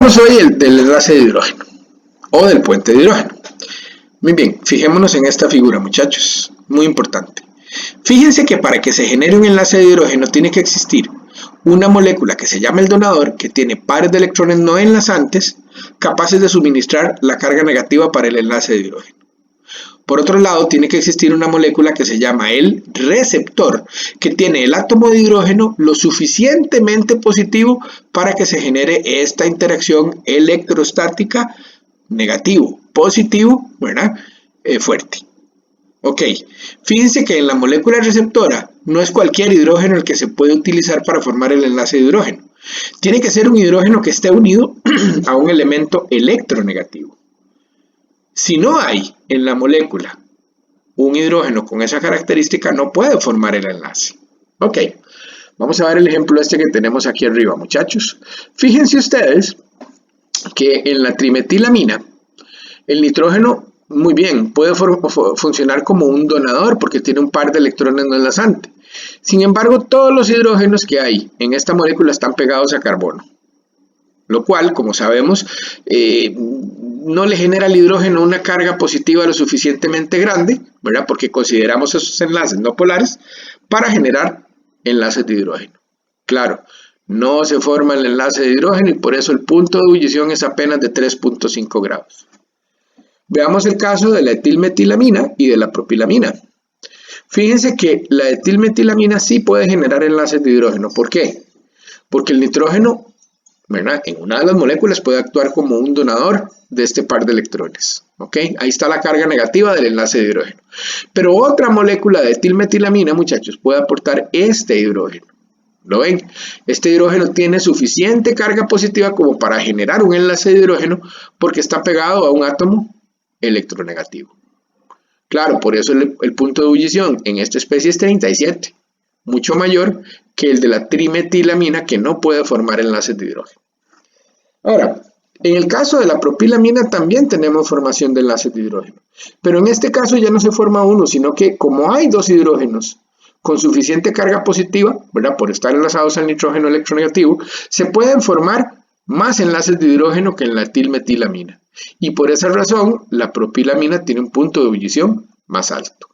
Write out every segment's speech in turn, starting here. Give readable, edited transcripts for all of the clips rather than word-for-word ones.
Hoy del enlace de hidrógeno o del puente de hidrógeno. Muy bien, fijémonos en esta figura, muchachos, muy importante. Fíjense que para que se genere un enlace de hidrógeno tiene que existir una molécula que se llama el donador, que tiene pares de electrones no enlazantes capaces de suministrar la carga negativa para el enlace de hidrógeno. Por otro lado, tiene que existir una molécula que se llama el receptor, que tiene el átomo de hidrógeno lo suficientemente positivo para que se genere esta interacción electrostática negativo-positivo, ¿verdad? Fuerte. Ok, fíjense que en la molécula receptora no es cualquier hidrógeno el que se puede utilizar para formar el enlace de hidrógeno. Tiene que ser un hidrógeno que esté unido a un elemento electronegativo. Si no hay en la molécula un hidrógeno con esa característica, no puede formar el enlace. Ok, vamos a ver el ejemplo este que tenemos aquí arriba, muchachos. Fíjense ustedes que en la trimetilamina, el nitrógeno, muy bien, puede funcionar como un donador porque tiene un par de electrones no enlazantes. Sin embargo, todos los hidrógenos que hay en esta molécula están pegados a carbono, lo cual, como sabemos, no le genera al hidrógeno una carga positiva lo suficientemente grande, ¿verdad? Porque consideramos esos enlaces no polares para generar enlaces de hidrógeno. Claro, no se forma el enlace de hidrógeno y por eso el punto de ebullición es apenas de 3.5 grados. Veamos el caso de la etilmetilamina y de la propilamina. Fíjense que la etilmetilamina sí puede generar enlaces de hidrógeno. ¿Por qué? Porque el nitrógeno, ¿verdad?, en una de las moléculas puede actuar como un donador de este par de electrones. ¿Ok? Ahí está la carga negativa del enlace de hidrógeno. Pero otra molécula de etilmetilamina, muchachos, puede aportar este hidrógeno. ¿Lo ven? Este hidrógeno tiene suficiente carga positiva como para generar un enlace de hidrógeno porque está pegado a un átomo electronegativo. Claro, por eso el punto de ebullición en esta especie es 37, mucho mayor que el de la trimetilamina, que no puede formar enlaces de hidrógeno. Ahora, en el caso de la propilamina también tenemos formación de enlaces de hidrógeno, pero en este caso ya no se forma uno, sino que como hay dos hidrógenos con suficiente carga positiva, ¿verdad?, por estar enlazados al nitrógeno electronegativo, se pueden formar más enlaces de hidrógeno que en la etilmetilamina. Y por esa razón, la propilamina tiene un punto de ebullición más alto.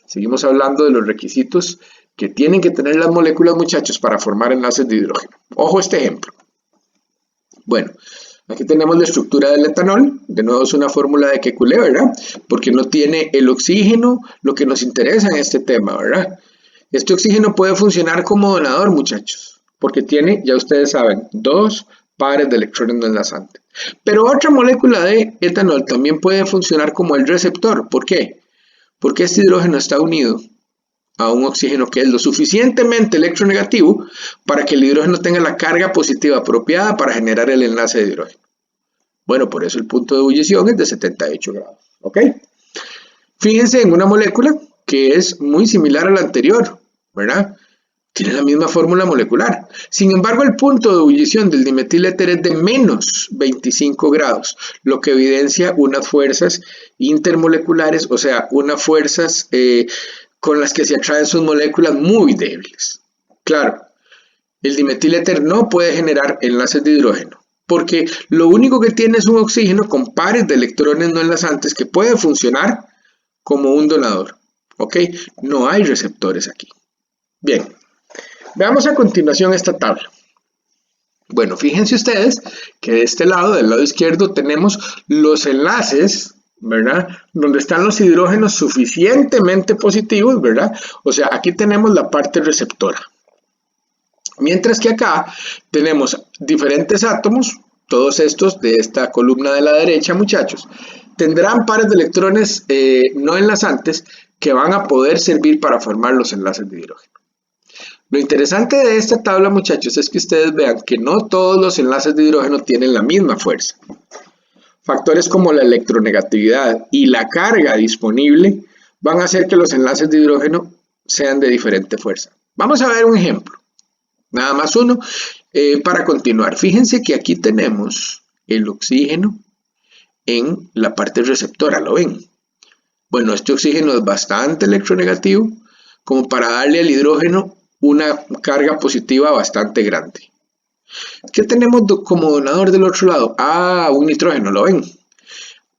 Seguimos hablando de los requisitos que tienen que tener las moléculas, muchachos, para formar enlaces de hidrógeno. Ojo a este ejemplo. Bueno, aquí tenemos la estructura del etanol. De nuevo es una fórmula de Kekulé, ¿verdad? Porque no tiene el oxígeno, lo que nos interesa en este tema, ¿verdad? Este oxígeno puede funcionar como donador, muchachos, porque tiene, ya ustedes saben, dos pares de electrones no enlazantes. Pero otra molécula de etanol también puede funcionar como el receptor. ¿Por qué? Porque este hidrógeno está unido a un oxígeno que es lo suficientemente electronegativo para que el hidrógeno tenga la carga positiva apropiada para generar el enlace de hidrógeno. Bueno, por eso el punto de ebullición es de 78 grados. ¿Ok? Fíjense en una molécula que es muy similar a la anterior, ¿verdad? Tiene la misma fórmula molecular. Sin embargo, el punto de ebullición del dimetiléter es de menos 25 grados, lo que evidencia unas fuerzas intermoleculares, o sea, unas fuerzas con las que se atraen sus moléculas muy débiles. Claro, el dimetiléter no puede generar enlaces de hidrógeno, porque lo único que tiene es un oxígeno con pares de electrones no enlazantes que puede funcionar como un donador. ¿Ok? No hay receptores aquí. Bien. Veamos a continuación esta tabla. Bueno, fíjense ustedes que de este lado, del lado izquierdo, tenemos los enlaces, ¿verdad?, donde están los hidrógenos suficientemente positivos, ¿verdad? O sea, aquí tenemos la parte receptora. Mientras que acá tenemos diferentes átomos, todos estos de esta columna de la derecha, muchachos, tendrán pares de electrones no enlazantes que van a poder servir para formar los enlaces de hidrógeno. Lo interesante de esta tabla, muchachos, es que ustedes vean que no todos los enlaces de hidrógeno tienen la misma fuerza. Factores como la electronegatividad y la carga disponible van a hacer que los enlaces de hidrógeno sean de diferente fuerza. Vamos a ver un ejemplo, nada más uno, para continuar. Fíjense que aquí tenemos el oxígeno en la parte receptora, ¿lo ven? Bueno, este oxígeno es bastante electronegativo, como para darle al hidrógeno una carga positiva bastante grande. ¿Qué tenemos como donador del otro lado? Ah, un nitrógeno, ¿lo ven?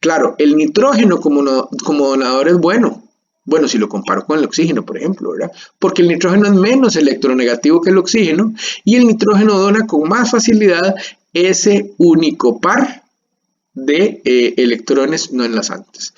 Claro, el nitrógeno como donador es bueno. Bueno, si lo comparo con el oxígeno, por ejemplo, ¿verdad? Porque el nitrógeno es menos electronegativo que el oxígeno y el nitrógeno dona con más facilidad ese único par de electrones no enlazantes.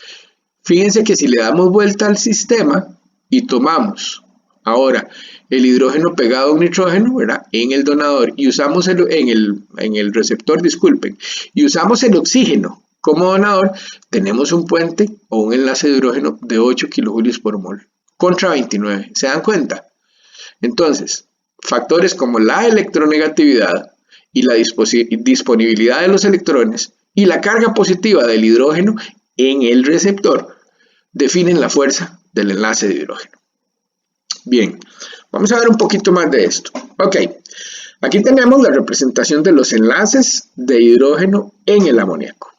Fíjense que si le damos vuelta al sistema y tomamos ahora el hidrógeno pegado a un nitrógeno, ¿verdad? En el donador y usamos en el receptor, disculpen, y usamos el oxígeno como donador, tenemos un puente o un enlace de hidrógeno de 8 kilojulios por mol contra 29. ¿Se dan cuenta? Entonces, factores como la electronegatividad y la disponibilidad de los electrones y la carga positiva del hidrógeno en el receptor definen la fuerza del enlace de hidrógeno. Bien, vamos a ver un poquito más de esto. Ok, aquí tenemos la representación de los enlaces de hidrógeno en el amoníaco.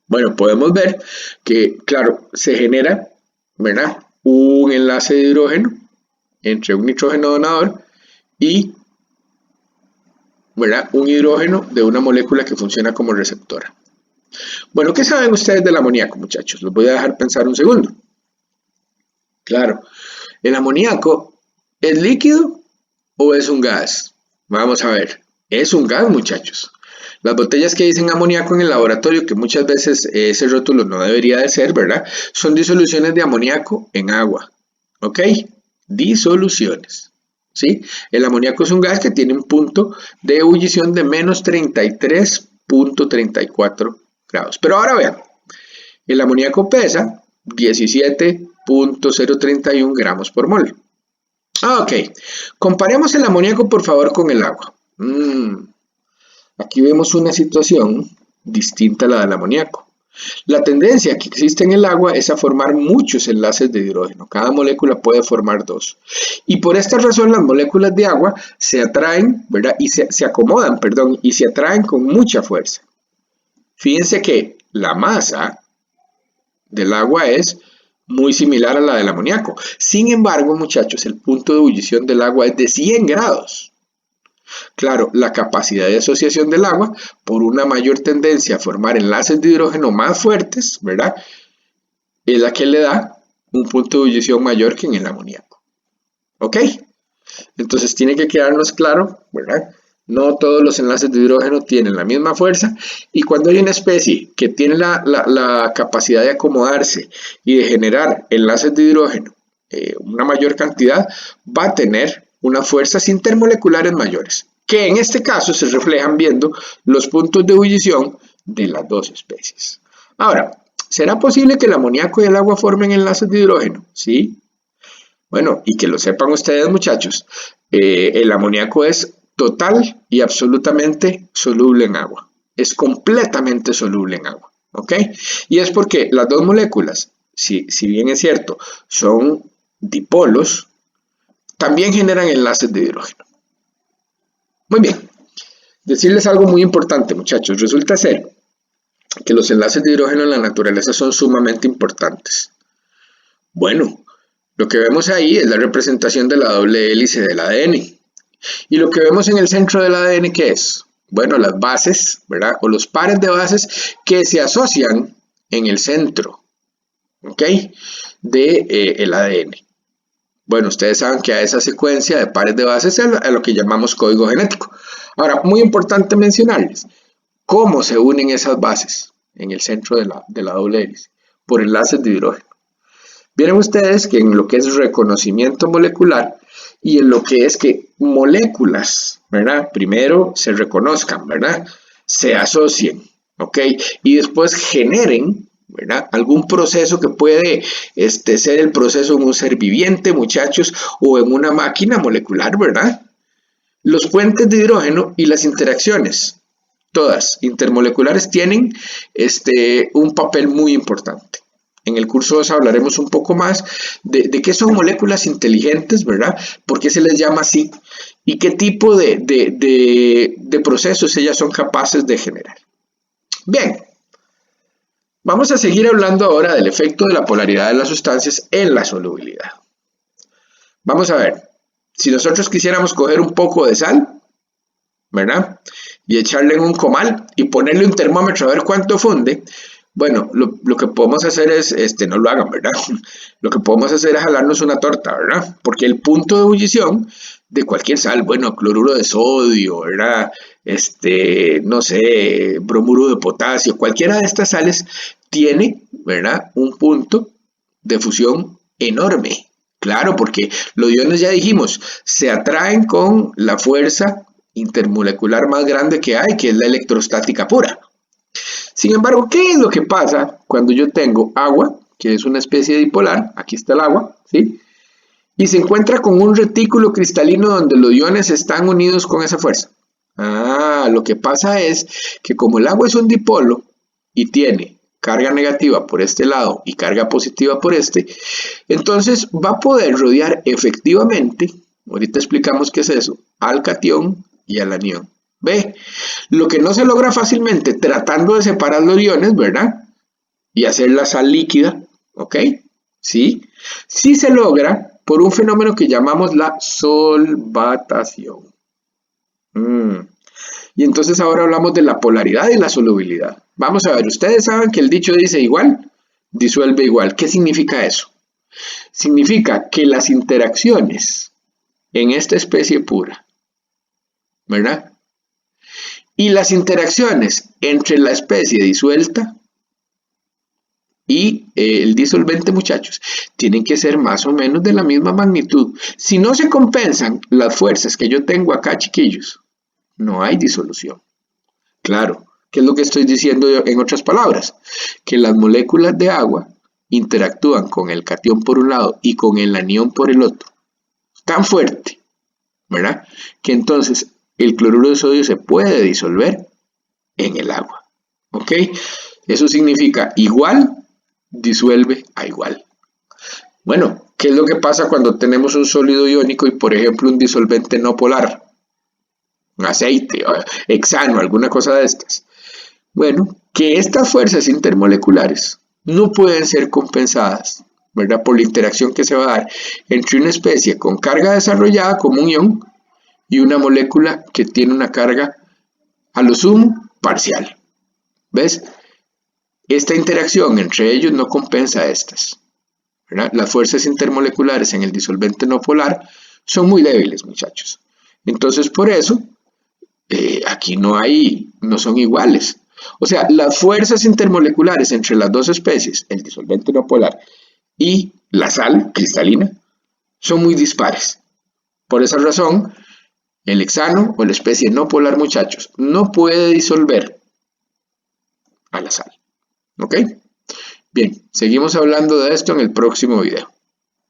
Bueno, podemos ver que, claro, se genera, ¿verdad?, un enlace de hidrógeno entre un nitrógeno donador y, ¿verdad?, un hidrógeno de una molécula que funciona como receptora. Bueno, ¿qué saben ustedes del amoníaco, muchachos? Los voy a dejar pensar un segundo. Claro, ¿el amoníaco es líquido o es un gas? Vamos a ver, es un gas, muchachos. Las botellas que dicen amoníaco en el laboratorio, que muchas veces ese rótulo no debería de ser, ¿verdad?, son disoluciones de amoníaco en agua. ¿Ok? Disoluciones. ¿Sí? El amoníaco es un gas que tiene un punto de ebullición de menos 33.34 grados. Pero ahora vean, el amoníaco pesa 17.031 gramos por mol. Ok, comparemos el amoníaco por favor con el agua. Aquí vemos una situación distinta a la del amoníaco. La tendencia que existe en el agua es a formar muchos enlaces de hidrógeno. Cada molécula puede formar 2. Y por esta razón las moléculas de agua se atraen, ¿verdad?, y se acomodan, perdón, y se atraen con mucha fuerza. Fíjense que la masa del agua es muy similar a la del amoníaco. Sin embargo, muchachos, el punto de ebullición del agua es de 100 grados. Claro, la capacidad de asociación del agua, por una mayor tendencia a formar enlaces de hidrógeno más fuertes, ¿verdad?, es la que le da un punto de ebullición mayor que en el amoníaco. ¿Ok? Entonces tiene que quedarnos claro, ¿verdad? No todos los enlaces de hidrógeno tienen la misma fuerza y cuando hay una especie que tiene la capacidad de acomodarse y de generar enlaces de hidrógeno, una mayor cantidad, va a tener unas fuerzas intermoleculares mayores, que en este caso se reflejan viendo los puntos de ebullición de las dos especies. Ahora, ¿será posible que el amoníaco y el agua formen enlaces de hidrógeno? Sí. Bueno, y que lo sepan ustedes, muchachos, el amoníaco es total y absolutamente soluble en agua. Es completamente soluble en agua, ¿ok? Y es porque las dos moléculas, si bien es cierto, son dipolos, también generan enlaces de hidrógeno. Muy bien, decirles algo muy importante, muchachos. Resulta ser que los enlaces de hidrógeno en la naturaleza son sumamente importantes. Bueno, lo que vemos ahí es la representación de la doble hélice del ADN. Y lo que vemos en el centro del ADN, ¿qué es? Bueno, las bases, ¿verdad? O los pares de bases que se asocian en el centro, ¿ok?, del ADN. Bueno, ustedes saben que a esa secuencia de pares de bases es a lo que llamamos código genético. Ahora, muy importante mencionarles cómo se unen esas bases en el centro de la doble hélice, por enlaces de hidrógeno. Vieron ustedes que en lo que es reconocimiento molecular y en lo que es que moléculas, ¿verdad?, primero se reconozcan, ¿verdad?, se asocien, ¿ok?, y después generen, ¿verdad?, algún proceso que puede ser el proceso en un ser viviente, muchachos, o en una máquina molecular, ¿verdad? Los puentes de hidrógeno y las interacciones, todas intermoleculares, tienen un papel muy importante. En el curso 2 hablaremos un poco más de qué son moléculas inteligentes, ¿verdad?, por qué se les llama así y qué tipo de procesos ellas son capaces de generar. Bien, vamos a seguir hablando ahora del efecto de la polaridad de las sustancias en la solubilidad. Vamos a ver, si nosotros quisiéramos coger un poco de sal, ¿verdad? Y echarle en un comal y ponerle un termómetro a ver cuánto funde. Bueno, lo que podemos hacer es, no lo hagan, ¿verdad? Lo que podemos hacer es jalarnos una torta, ¿verdad? Porque el punto de ebullición de cualquier sal, bueno, cloruro de sodio, ¿verdad? No sé, bromuro de potasio, cualquiera de estas sales tiene, ¿verdad? Un punto de fusión enorme. Claro, porque los iones ya dijimos, se atraen con la fuerza intermolecular más grande que hay, que es la electrostática pura. Sin embargo, ¿qué es lo que pasa cuando yo tengo agua, que es una especie de dipolar? Aquí está el agua, ¿sí? Y se encuentra con un retículo cristalino donde los iones están unidos con esa fuerza. Lo que pasa es que como el agua es un dipolo y tiene carga negativa por este lado y carga positiva por este, entonces va a poder rodear efectivamente, ahorita explicamos qué es eso, al catión y al anión. ¿Ve? Lo que no se logra fácilmente tratando de separar los iones, ¿verdad? Y hacer la sal líquida, ¿ok? ¿Sí? Sí se logra por un fenómeno que llamamos la solvatación. Y entonces ahora hablamos de la polaridad y la solubilidad. Vamos a ver, ustedes saben que el dicho dice igual, disuelve igual. ¿Qué significa eso? Significa que las interacciones en esta especie pura, ¿verdad? Y las interacciones entre la especie disuelta y el disolvente, muchachos, tienen que ser más o menos de la misma magnitud. Si no se compensan las fuerzas que yo tengo acá, chiquillos, no hay disolución. Claro, ¿qué es lo que estoy diciendo en otras palabras? Que las moléculas de agua interactúan con el catión por un lado y con el anión por el otro. Tan fuerte, ¿verdad? Que entonces el cloruro de sodio se puede disolver en el agua. ¿Ok? Eso significa igual disuelve a igual. Bueno, ¿qué es lo que pasa cuando tenemos un sólido iónico y por ejemplo un disolvente no polar? Un aceite, hexano, alguna cosa de estas. Bueno, que estas fuerzas intermoleculares no pueden ser compensadas, ¿verdad? Por la interacción que se va a dar entre una especie con carga desarrollada como un ion y una molécula que tiene una carga a lo sumo parcial. ¿Ves? Esta interacción entre ellos no compensa estas, ¿verdad? Las fuerzas intermoleculares en el disolvente no polar son muy débiles, muchachos. Entonces, por eso, aquí no son iguales. O sea, las fuerzas intermoleculares entre las dos especies, el disolvente no polar y la sal cristalina, son muy dispares. Por esa razón, el hexano o la especie no polar, muchachos, no puede disolver a la sal. ¿Ok? Bien, seguimos hablando de esto en el próximo video.